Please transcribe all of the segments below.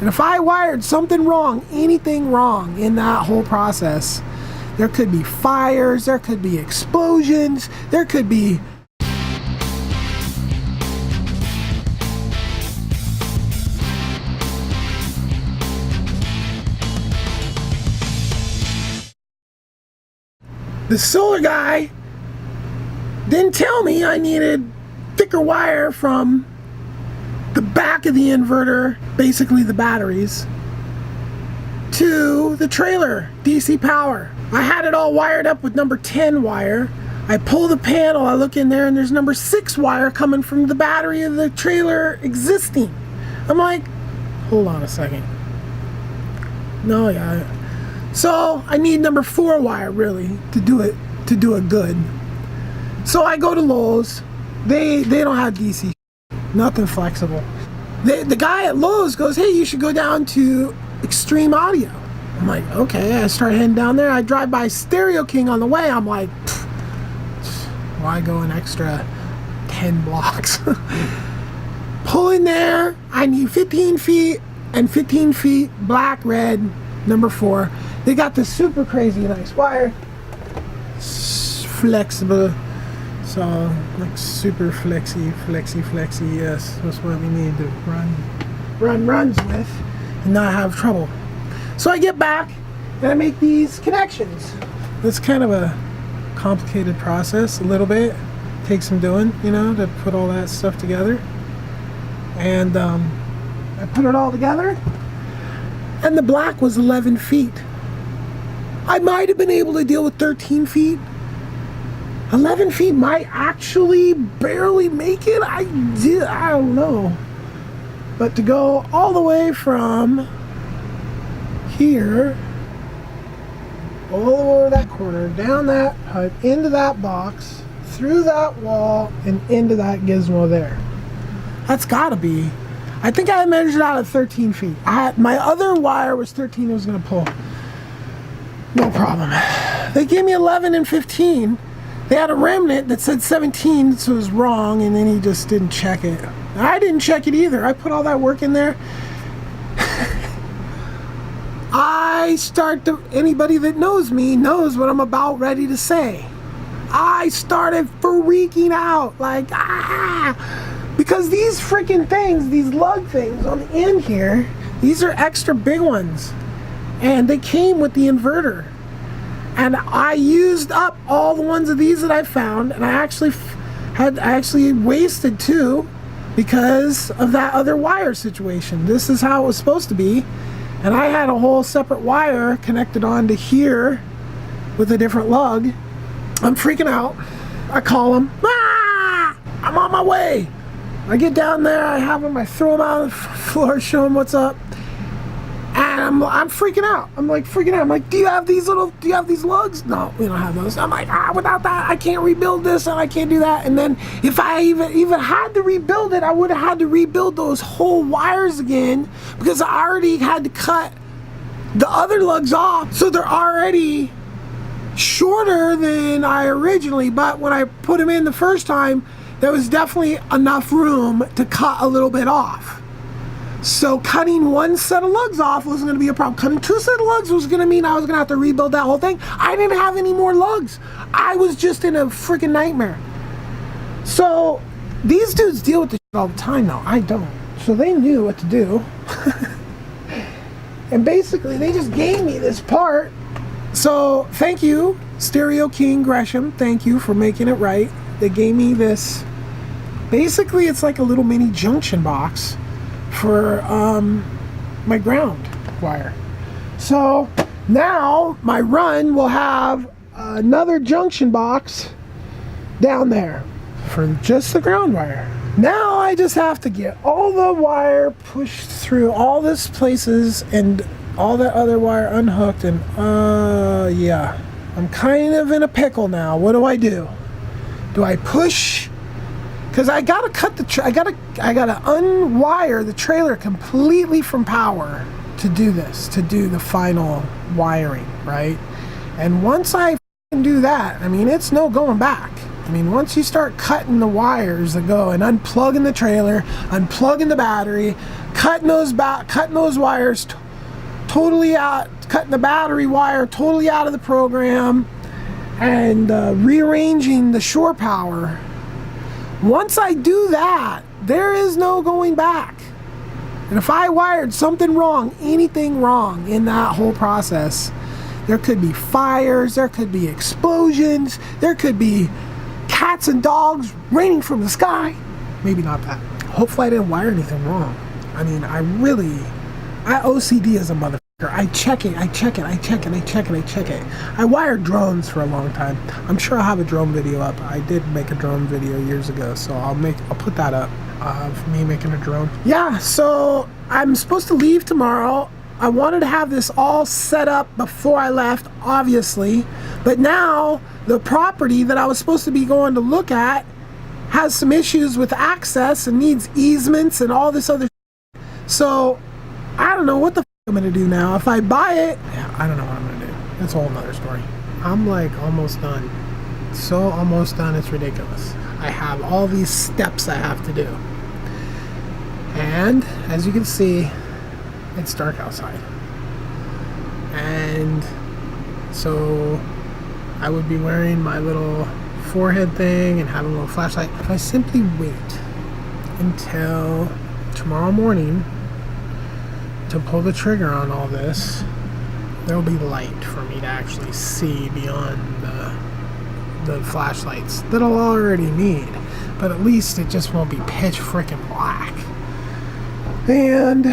And if I wired something wrong, anything wrong in that whole process, there could be fires, there could be explosions, there could be the solar guy didn't tell me I needed thicker wire from the back of the inverter, basically the batteries, to the trailer, DC power. I had it all wired up with number 10 wire. I pull the panel, I look in there, and there's number 6 wire coming from the battery of the trailer existing. I'm like, hold on a second. No, yeah. So I need number 4 wire really to do it good. So I go to Lowe's. They don't have DC, nothing flexible. The guy at Lowe's goes, hey, you should go down to Extreme Audio. I'm like, okay. I start heading down there. I drive by Stereo King on the way. I'm like, why go an extra 10 blocks? Pull in there. I need 15 feet and 15 feet black, red, number 4. They got this super crazy nice wire. It's flexible. So, like super flexy, yes. That's what we need to runs with and not have trouble. So I get back and I make these connections. It's kind of a complicated process, a little bit. Takes some doing, you know, to put all that stuff together. And I put it all together, and the black was 11 feet. I might have been able to deal with 13 feet. 11 feet might actually barely make it. I don't know. But to go all the way from here, all over that corner, down that pipe, into that box, through that wall, and into that gizmo there. That's gotta be, I think I measured out at 13 feet. My other wire was 13, it was gonna pull. No problem. They gave me 11 and 15. They had a remnant that said 17, so it was wrong, and then he just didn't check it. I didn't check it either. I put all that work in there. Anybody that knows me knows what I'm about ready to say. I started freaking out, like, because these freaking things, these lug things on the end here, these are extra big ones. And they came with the inverter. And I used up all the ones of these that I found, and I actually wasted 2 because of that other wire situation. This is how it was supposed to be. And I had a whole separate wire connected onto here with a different lug. I'm freaking out. I call them. I'm on my way. I get down there, I have them, I throw them out on the floor, show them what's up. And I'm freaking out. I'm like freaking out. I'm like, do you have these lugs? No, we don't have those. I'm like, without that, I can't rebuild this and I can't do that. And then if I even had to rebuild it, I would have had to rebuild those whole wires again because I already had to cut the other lugs off. So they're already shorter than I originally, but when I put them in the first time, there was definitely enough room to cut a little bit off. So cutting one set of lugs off wasn't going to be a problem. Cutting 2 sets of lugs was going to mean I was going to have to rebuild that whole thing. I didn't have any more lugs. I was just in a freaking nightmare. So these dudes deal with this shit all the time now. I don't. So they knew what to do. And basically they just gave me this part. So thank you, Stereo King Gresham. Thank you for making it right. They gave me this. Basically it's like a little mini junction box for my ground wire. So now my run will have another junction box down there for just the ground wire. Now I just have to get all the wire pushed through all these places and all that other wire unhooked, and yeah, I'm kind of in a pickle now. What do? Do I push? Because I gotta cut I gotta unwire the trailer completely from power to do this, to do the final wiring, right? And once I do that, I mean, it's no going back. I mean, once you start cutting the wires that go and unplugging the trailer, unplugging the battery, cutting those wires totally out, cutting the battery wire totally out of the program, and rearranging the shore power. Once I do that, there is no going back. And if I wired something wrong, anything wrong in that whole process, there could be fires, there could be explosions, there could be cats and dogs raining from the sky. Maybe not that. Hopefully I didn't wire anything wrong. I mean, I OCD as a motherfucker. I check it. I wired drones for a long time. I'm sure I'll have a drone video up. I did make a drone video years ago, so I'll put that up of me making a drone. Yeah, so I'm supposed to leave tomorrow. I wanted to have this all set up before I left, obviously, but now the property that I was supposed to be going to look at has some issues with access and needs easements and all this other shit. So I don't know what the f I'm gonna do now. If I buy it, yeah, I don't know what I'm gonna do. That's a whole nother story. I'm like almost done. So almost done, it's ridiculous. I have all these steps I have to do. And as you can see, it's dark outside. And so I would be wearing my little forehead thing and having a little flashlight. If I simply wait until tomorrow morning to pull the trigger on all this, there'll be light for me to actually see beyond the flashlights that I'll already need. But at least it just won't be pitch freaking black. And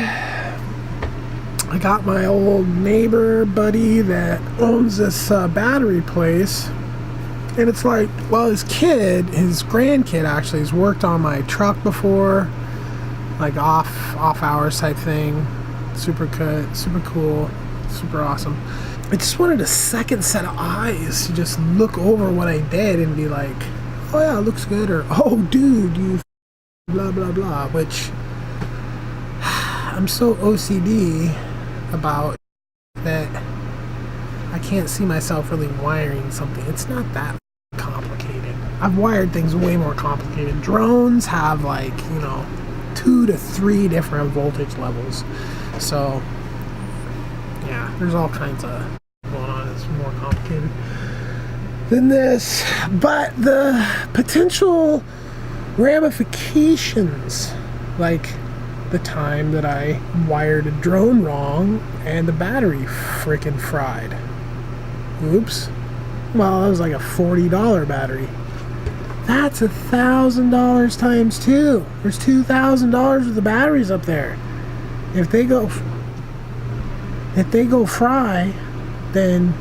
I got my old neighbor buddy that owns this battery place, and it's like, well, his grandkid actually has worked on my truck before, like off hours type thing. Super cut, super cool, super awesome. I just wanted a second set of eyes to just look over what I did and be like, oh yeah, it looks good, or oh dude, you blah blah blah, which I'm so OCD about that I can't see myself really wiring something. It's not that complicated. I've wired things way more complicated. Drones have like, 2 to 3 different voltage levels. So yeah, there's all kinds of going on. It's more complicated than this. But the potential ramifications, like the time that I wired a drone wrong and the battery freaking fried. Oops. Well, that was like a $40 battery. That's $1,000 times 2. There's $2,000 worth of batteries up there. If they go fry, then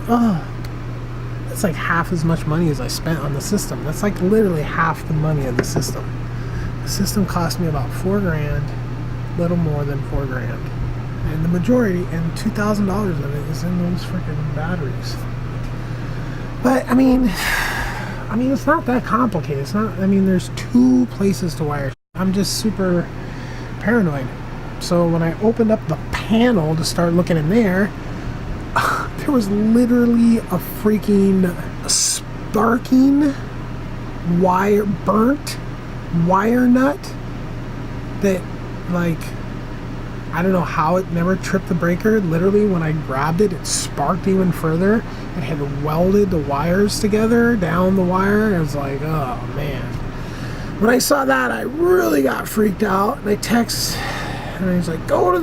that's like half as much money as I spent on the system. That's like literally half the money of the system. The system cost me about $4,000. Little more than $4,000, and the majority, and $2,000 of it is in those freaking batteries. But I mean, it's not that complicated. It's not. I mean, there's 2 places to wire. I'm just super paranoid. So when I opened up the panel to start looking in there, there was literally a freaking sparking burnt wire nut that, like, I don't know how it never tripped the breaker. Literally, when I grabbed it, it sparked even further. It had welded the wires together down the wire. I was like, oh man. When I saw that, I really got freaked out. And I text, and he's like, go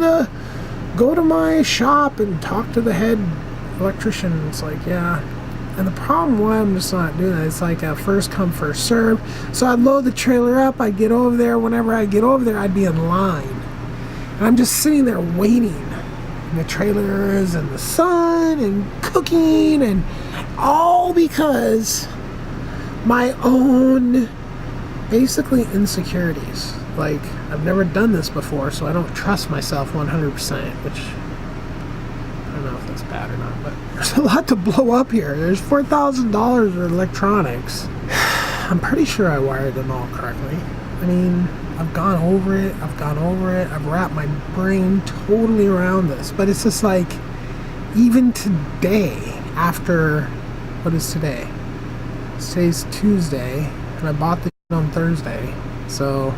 to my shop and talk to the head electrician. It's like, yeah. And the problem why I'm just not doing that, it's like a first come, first serve. So I'd load the trailer up, I'd get over there. Whenever I get over there, I'd be in line. And I'm just sitting there waiting. And the trailers and the sun and cooking, and all because my own basically insecurities. Like, I've never done this before, so I don't trust myself 100%, which I don't know if that's bad or not, but there's a lot to blow up here. There's $4,000 of electronics. I'm pretty sure I wired them all correctly. I mean, I've gone over it. I've wrapped my brain totally around this. But it's just like, even today, after, what is today? Today's Tuesday, and I bought the on Thursday. So,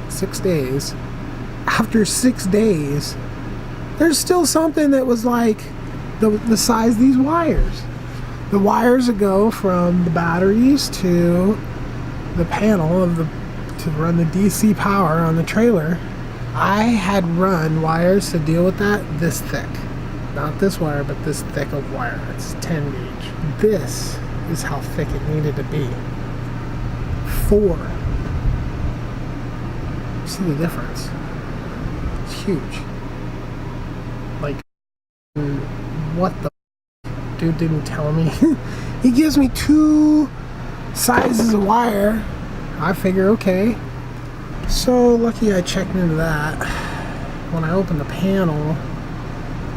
6 days. after 6 days, there's still something that was like the size of these wires. The wires that go from the batteries to the panel to run the DC power on the trailer. I had run wires to deal with that this thick. Not this wire, but this thick of wire. It's 10 gauge. This is how thick it needed to be. 4. See the difference? It's huge. Like, what the dude didn't tell me. He gives me 2 sizes of wire. I figure, okay. So lucky I checked into that. When I opened the panel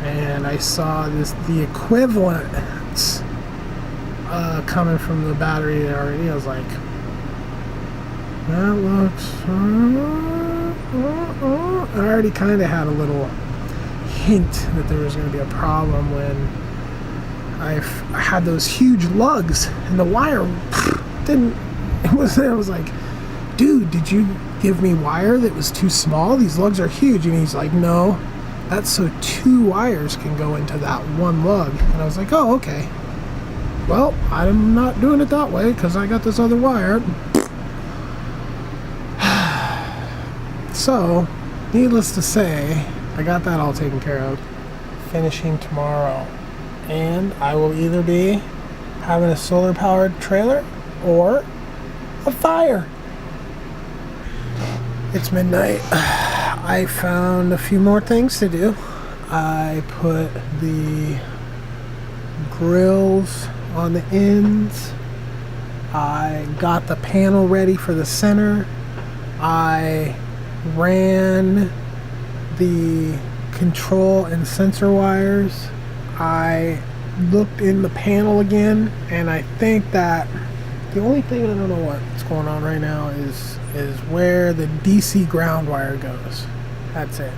and I saw the equivalents coming from the battery already, I was like, that looks... I already kind of had a little hint that there was going to be a problem when I had those huge lugs and the wire didn't... It was like, dude, did you give me wire that was too small? These lugs are huge. And he's like, no, that's so 2 wires can go into that 1 lug. And I was like, oh, okay. Well, I'm not doing it that way because I got this other wire. So, needless to say, I got that all taken care of. Finishing tomorrow. And I will either be having a solar powered trailer or a fire. It's midnight. I found a few more things to do. I put the grills on the ends. I got the panel ready for the center. I ran the control and sensor wires. I looked in the panel again, and I think that the only thing I don't know what's going on right now is where the DC ground wire goes. That's it.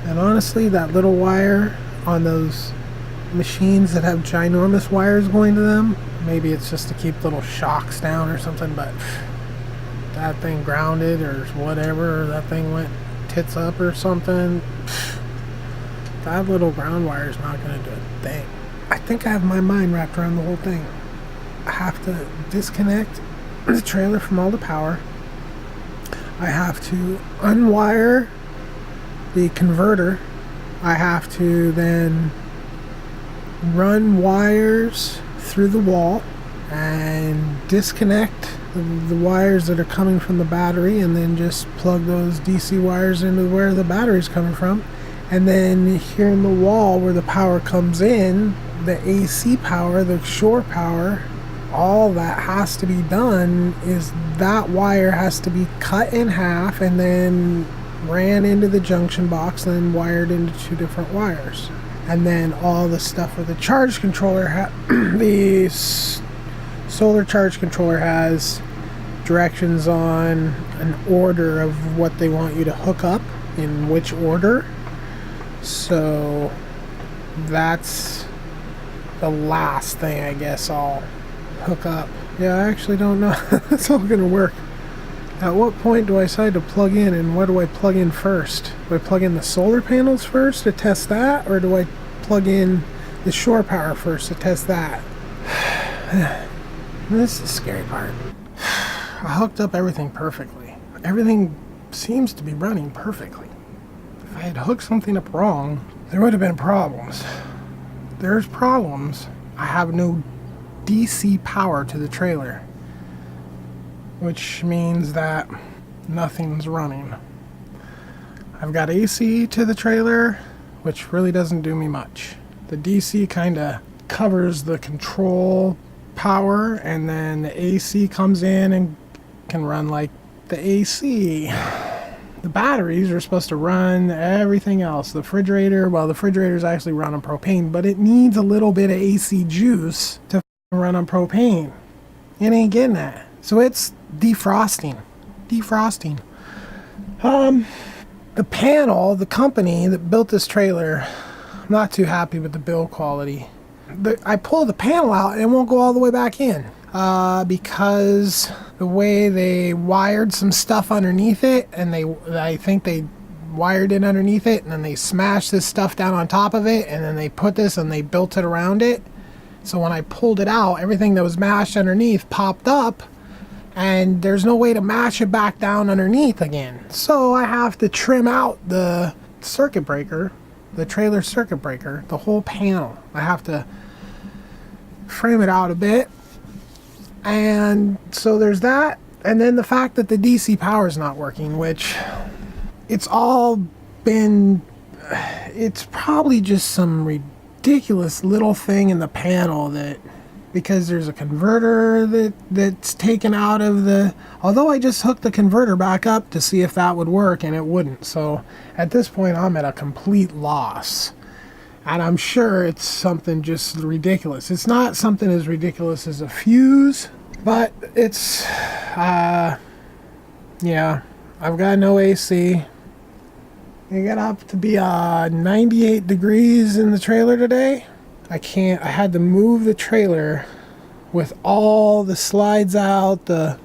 And honestly, that little wire on those machines that have ginormous wires going to them, maybe it's just to keep little shocks down or something, but that thing grounded or whatever, or that thing went tits up or something, that little ground wire is not going to do a thing. I think I have my mind wrapped around the whole thing. I have to disconnect the trailer from all the power. I have to unwire the converter. I have to then run wires through the wall and disconnect the wires that are coming from the battery, and then just plug those DC wires into where the battery's coming from. And then here in the wall where the power comes in, the AC power, the shore power, all that has to be done is that wire has to be cut in half and then ran into the junction box and then wired into 2 different wires. And then all the stuff with the charge controller, the solar charge controller has directions on an order of what they want you to hook up in which order. So that's the last thing I guess I'll hook up. Yeah, I actually don't know how it's all gonna work. At what point do I decide to plug in, and what do I plug in first? Do I plug in the solar panels first to test that, or do I plug in the shore power first to test that? This is the scary part. I hooked up everything perfectly. Everything seems to be running perfectly. If I had hooked something up wrong, there would have been problems. There's problems. I have no DC power to the trailer, which means that nothing's running. I've got AC to the trailer, which really doesn't do me much. The DC kind of covers the control power, and then the AC comes in and can run like the AC. The batteries are supposed to run everything else. The refrigerator, well, the refrigerator's actually run on propane, but it needs a little bit of AC juice to run on propane. It ain't getting that. So it's defrosting. The panel, the company that built this trailer, I'm not too happy with the build quality. I pull the panel out and it won't go all the way back in. Because the way they wired some stuff underneath it, and I think they wired it underneath it, and then they smashed this stuff down on top of it, and then they put this and they built it around it. So when I pulled it out, everything that was mashed underneath popped up, and there's no way to mash it back down underneath again. So I have to trim out the circuit breaker, the trailer circuit breaker, the whole panel. I have to frame it out a bit. And so there's that. And then the fact that the DC power is not working, which it's probably just some ridiculous little thing in the panel that, because there's a converter that's taken out of the, although I just hooked the converter back up to see if that would work, and it wouldn't. So at this point I'm at a complete loss, and I'm sure it's something just ridiculous. It's not something as ridiculous as a fuse, but it's yeah, I've got no AC. It got up to be 98 degrees in the trailer today. I had to move the trailer with all the slides out, the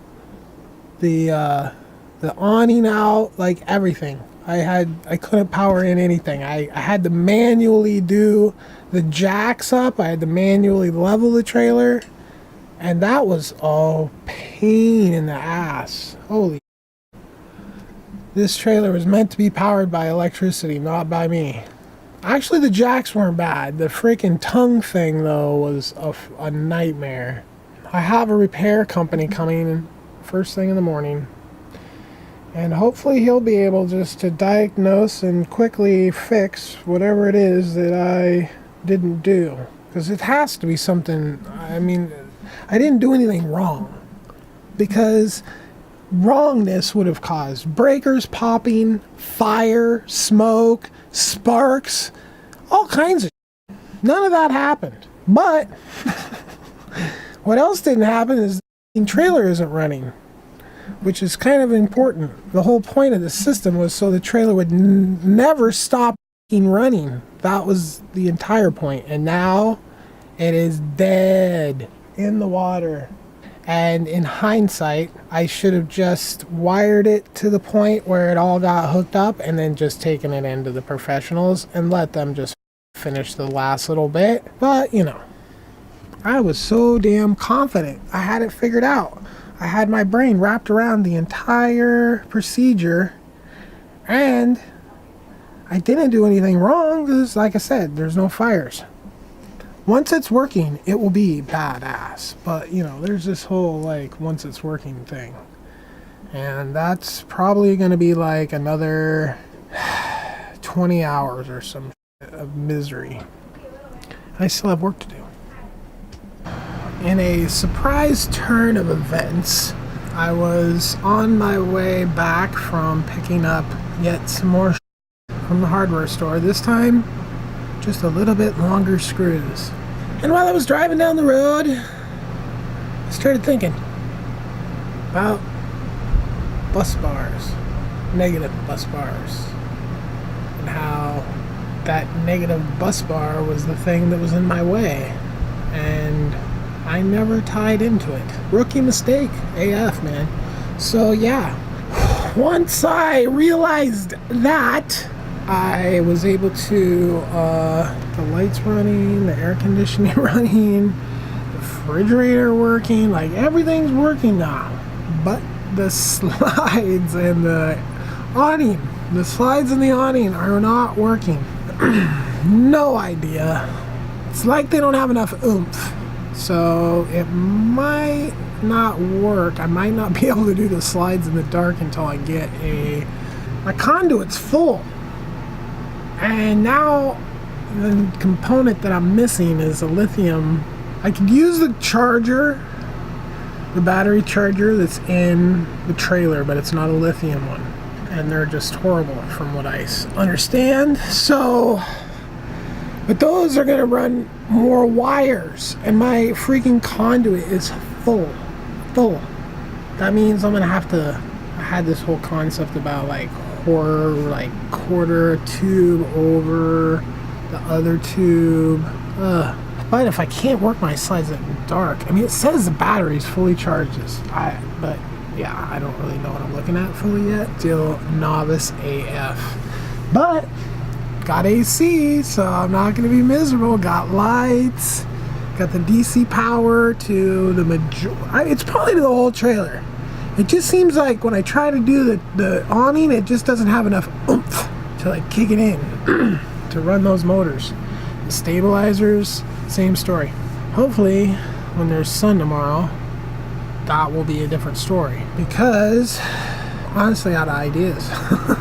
awning out, like everything. I couldn't power in anything. I had to manually do the jacks up. I had to manually level the trailer, and that was all pain in the ass. Holy. This trailer was meant to be powered by electricity, not by me. Actually, the jacks weren't bad. The freaking tongue thing, though, was a nightmare. I have a repair company coming first thing in the morning, and hopefully he'll be able just to diagnose and quickly fix whatever it is that I didn't do. Because it has to be something, I mean, I didn't do anything wrong. Because wrongness would have caused breakers popping, fire, smoke, sparks, all kinds of shit. None of that happened. But what else didn't happen is the trailer isn't running, which is kind of important. The whole point of the system was so the trailer would never stop running. That was the entire point. And now it is dead in the water. And in hindsight, I should have just wired it to the point where it all got hooked up and then just taken it into the professionals and let them just finish the last little bit. But, you know, I was so damn confident. I had it figured out. I had my brain wrapped around the entire procedure, and I didn't do anything wrong because, like I said, there's no fires. Once it's working, it will be badass. But, you know, there's this whole, like, once it's working thing. And that's probably going to be, like, another 20 hours or some of misery. I still have work to do. In a surprise turn of events, I was on my way back from picking up yet some more from the hardware store. This time, just a little bit longer screws. And while I was driving down the road, I started thinking about bus bars, negative bus bars, and how that negative bus bar was the thing that was in my way, and I never tied into it. Rookie mistake, AF, man. So yeah, once I realized that, I was able to, the lights running, the air conditioning running, the refrigerator working, like everything's working now. But the slides and the awning, the slides and the awning are not working. No idea. It's like they don't have enough oomph. So it might not work. I might not be able to do the slides in the dark until I get my conduit's full. And now the component that I'm missing is a lithium. I could use the charger, the battery charger that's in the trailer, but it's not a lithium one. And they're just horrible from what I understand. So, but those are gonna run more wires, and my freaking conduit is full. That means I'm gonna have to, I had this whole concept about like quarter tube over the other tube. But if I can't work my slides in the dark, I mean, it says the battery's fully charged. But yeah, I don't really know what I'm looking at fully yet. Still novice AF. But got AC, so I'm not going to be miserable. Got lights, got the DC power to the it's probably to the whole trailer. It just seems like when I try to do the awning, it just doesn't have enough oomph to like kick it in to run those motors. The stabilizers, same story. Hopefully when there's sun tomorrow, that will be a different story, because honestly out of ideas.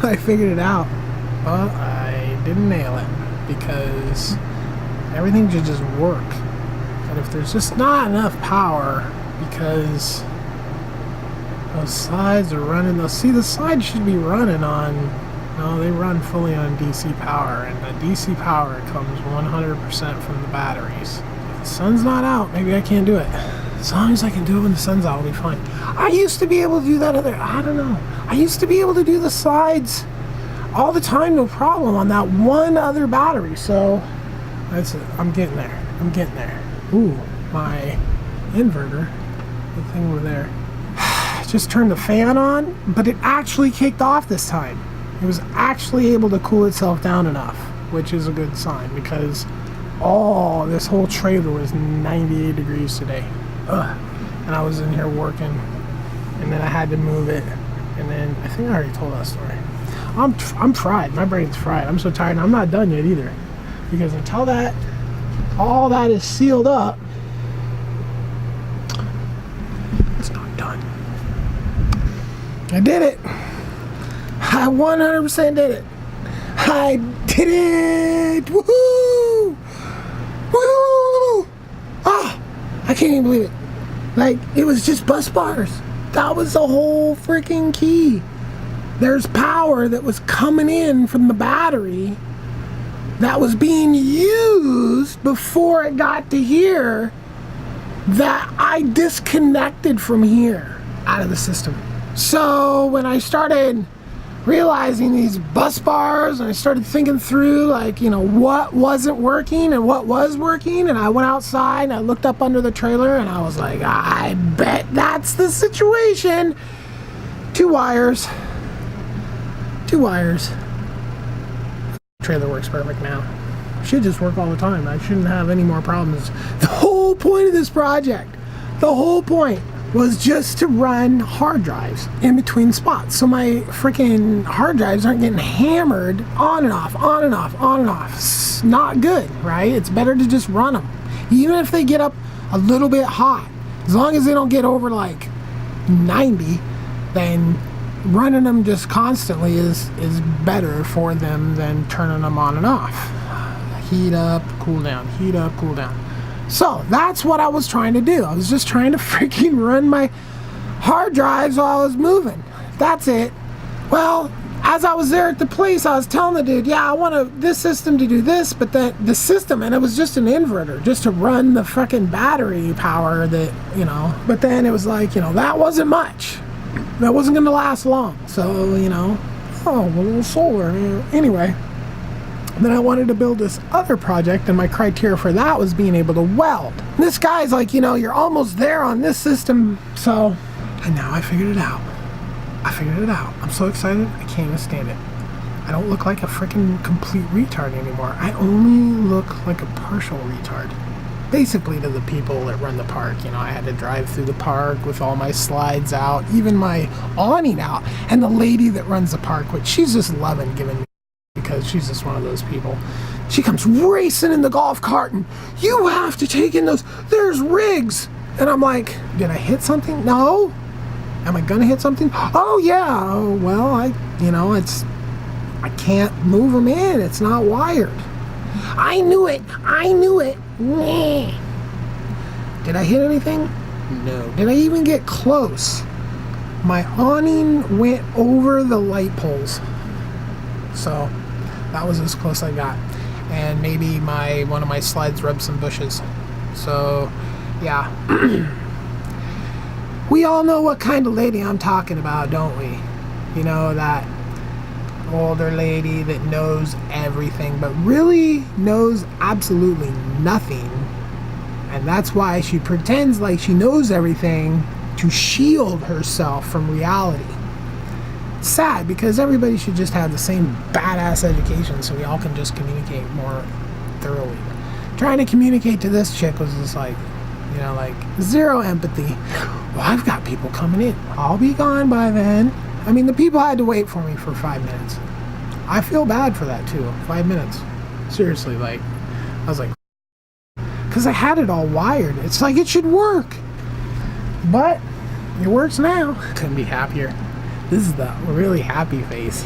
I figured it out, but I didn't nail it, because everything should just work. And if there's just not enough power, because those slides are running, the slides should be running on, no, they run fully on DC power, and the DC power comes 100% from the batteries. If the sun's not out, maybe I can't do it. As long as I can do it when the sun's out, I'll be fine. I used to be able to do that I don't know. I used to be able to do the slides all the time, no problem, on that one other battery. So that's it. I'm getting there. I'm getting there. Ooh, my inverter, the thing over there, just turned the fan on, but it actually kicked off this time. It was actually able to cool itself down enough, which is a good sign, because this whole trailer was 98 degrees today. And I was in here working, and then I had to move it, and then I think I already told that story. I'm fried. My brain's fried. I'm so tired, and I'm not done yet either, because until all that is sealed up, it's not done. I did it. I 100% did it. I did it. Woohoo! Woohoo! Ah, I can't even believe it. Like, it was just bus bars. That was the whole freaking key. There's power that was coming in from the battery that was being used before it got to here, that I disconnected from here out of the system. So when I started realizing these bus bars, and I started thinking through, like, you know, what wasn't working and what was working, and I went outside and I looked up under the trailer, and I was like, I bet that's the situation. Two wires. Trailer works perfect now. Should just work all the time. I shouldn't have any more problems. The whole point of this project, the whole point was just to run hard drives in between spots, so my freaking hard drives aren't getting hammered on and off, on and off, on and off. It's not good, right? It's better to just run them, even if they get up a little bit hot. As long as they don't get over like 90, then running them just constantly is better for them than turning them on and off. Heat up, cool down, heat up, cool down. So that's what I was trying to do. I was just trying to freaking run my hard drives while I was moving. That's it. Well, as I was there at the place, I was telling the dude, yeah, I want this system to do this, but then the system, and it was just an inverter, just to run the freaking battery power that, you know, but then it was like, you know, that wasn't much. That wasn't going to last long. So, you know, a little solar. Anyway. Then I wanted to build this other project, and my criteria for that was being able to weld. And this guy's like, you know, you're almost there on this system. So, and now I figured it out. I'm so excited, I can't even stand it. I don't look like a freaking complete retard anymore. I only look like a partial retard. Basically, to the people that run the park. You know, I had to drive through the park with all my slides out, even my awning out. And the lady that runs the park, which she's just loving giving me, because she's just one of those people. She comes racing in the golf cart, and you have to take in those, there's rigs. And I'm like, did I hit something? No. Am I gonna hit something? Oh yeah. Oh, well, I can't move them in. It's not wired. I knew it. Nah. Did I hit anything? No. Did I even get close? My awning went over the light poles. So that was as close I got. And maybe one of my slides rubbed some bushes. So yeah. We all know what kind of lady I'm talking about, don't we? You know, that older lady that knows everything, but really knows absolutely nothing. And that's why she pretends like she knows everything, to shield herself from reality. It's sad because everybody should just have the same badass education so we all can just communicate more thoroughly. Trying to communicate to this chick was just like, you know, like zero empathy. Well, I've got people coming in. I'll be gone by then. I mean, the people had to wait for me for 5 minutes. I feel bad for that too. 5 minutes. Seriously, like, I was like, because I had it all wired. It's like it should work. But it works now. Couldn't be happier. This is the really happy face.